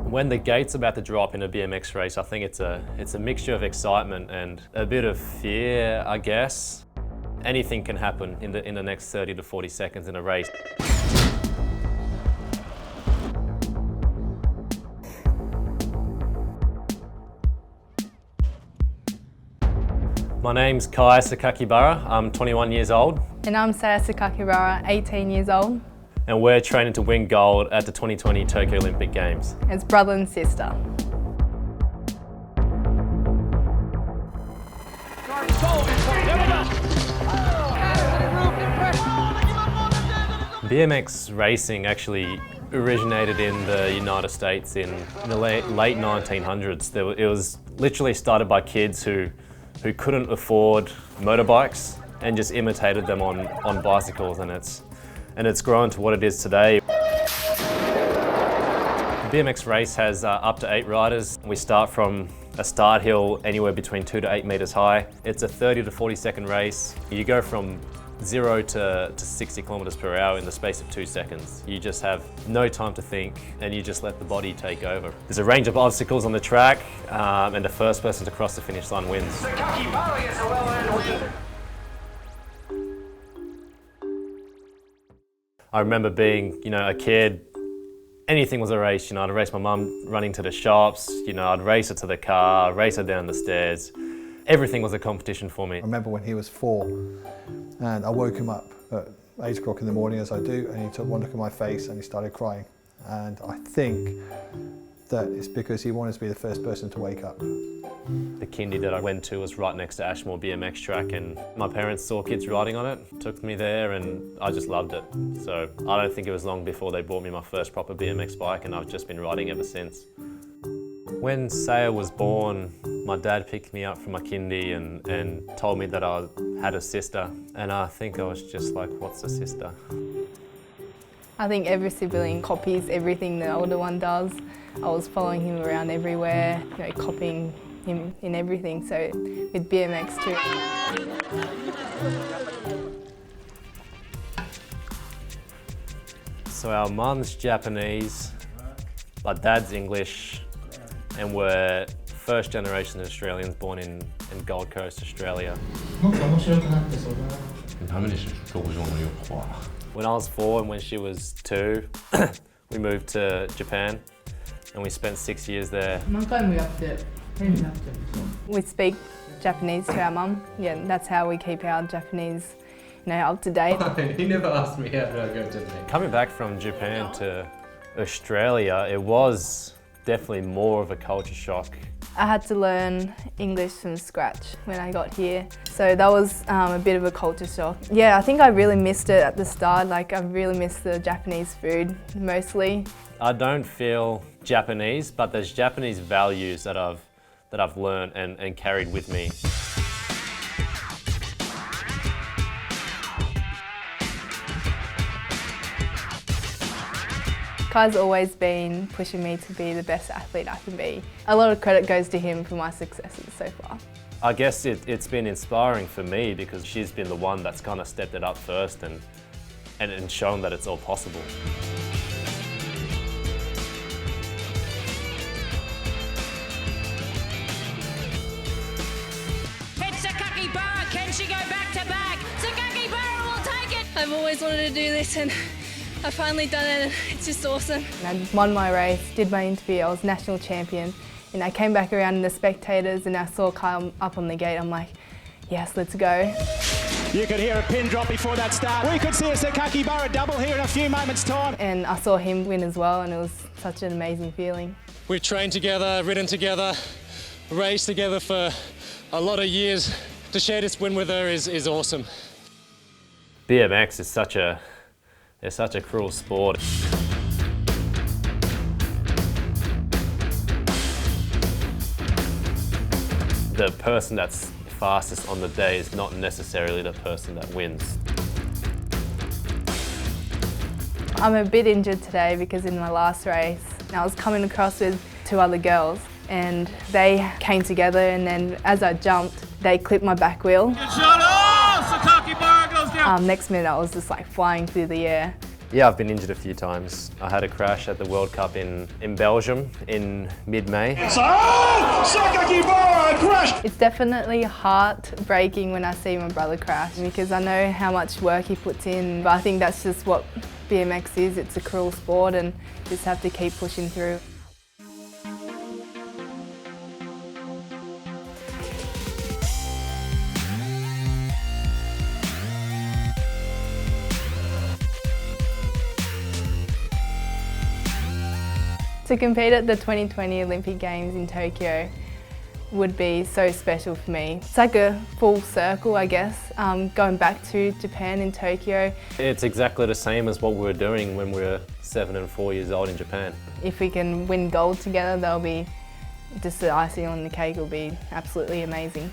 When the gate's about to drop in a BMX race, I think it's a mixture of excitement and a bit of fear, I guess. Anything can happen in the next 30 to 40 seconds in a race. My name's Sakakibara. I'm 21 years old. And I'm Sakakibara, 18 years old. And we're training to win gold at the 2020 Tokyo Olympic Games. It's brother and sister. BMX racing actually originated in the United States in the late 1900s. It was literally started by kids who couldn't afford motorbikes and just imitated them on bicycles, and it's grown to what it is today. The BMX race has up to 8 riders. We start from a start hill anywhere between 2 to 8 meters high. It's a 30 to 40 second race. You go from 0 to 60 kilometers per hour in the space of 2 seconds. You just have no time to think and you just let the body take over. There's a range of obstacles on the track and the first person to cross the finish line wins. Sakakibara gets a well-earned win. I remember being, a kid, anything was a race. I'd race my mum running to the shops, I'd race her to the car, race her down the stairs. Everything was a competition for me. I remember when he was 4 and I woke him up at 8 o'clock in the morning, as I do, and he took one look at my face and he started crying. And I think that it's because he wanted to be the first person to wake up. The kindy that I went to was right next to Ashmore BMX track, and my parents saw kids riding on it, took me there, and I just loved it. So I don't think it was long before they bought me my first proper BMX bike, and I've just been riding ever since. When Saya was born, my dad picked me up from my kindy and told me that I had a sister, and I think I was just like, what's a sister? I think every sibling copies everything the older one does. I was following him around everywhere, copying him in everything, so with BMX too. So our mum's Japanese, my dad's English, and we're first generation Australians born in Gold Coast, Australia. When I was 4 and when she was 2, we moved to Japan and we spent 6 years there. We speak Japanese to our mum. Yeah, that's how we keep our Japanese, up to date. He never asked me how to go to Japan. Coming back from Japan to Australia, it was definitely more of a culture shock. I had to learn English from scratch when I got here, so that was a bit of a culture shock. Yeah, I think I really missed it at the start. I really missed the Japanese food mostly. I don't feel Japanese, but there's Japanese values that I've learned and carried with me. Kai's always been pushing me to be the best athlete I can be. A lot of credit goes to him for my successes so far. I guess it's been inspiring for me because she's been the one that's kind of stepped it up first and shown that it's all possible. It's Sakakibara, can she go back to back? Sakakibara will take it! I've always wanted to do this and I've finally done it and it's just awesome. I won my race, did my interview, I was national champion, and I came back around in the spectators and I saw Kyle up on the gate. I'm like, yes, let's go. You could hear a pin drop before that start. We could see a Sakakibara double here in a few moments' time. And I saw him win as well, and it was such an amazing feeling. We've trained together, ridden together, raced together for a lot of years. To share this win with her is awesome. BMX is such a cruel sport. The person that's fastest on the day is not necessarily the person that wins. I'm a bit injured today because in my last race, I was coming across with 2 other girls and they came together, and then as I jumped, they clipped my back wheel. Good shot! Oh! Sakakibara goes down! Next minute I was just flying through the air. Yeah, I've been injured a few times. I had a crash at the World Cup in Belgium in mid-May. Sakakibara crash! It's definitely heartbreaking when I see my brother crash because I know how much work he puts in, but I think that's just what BMX is. It's a cruel sport and you just have to keep pushing through. To compete at the 2020 Olympic Games in Tokyo would be so special for me. It's like a full circle, I guess, going back to Japan in Tokyo. It's exactly the same as what we were doing when we were 7 and 4 years old in Japan. If we can win gold together, that'll be just the icing on the cake. Will be absolutely amazing.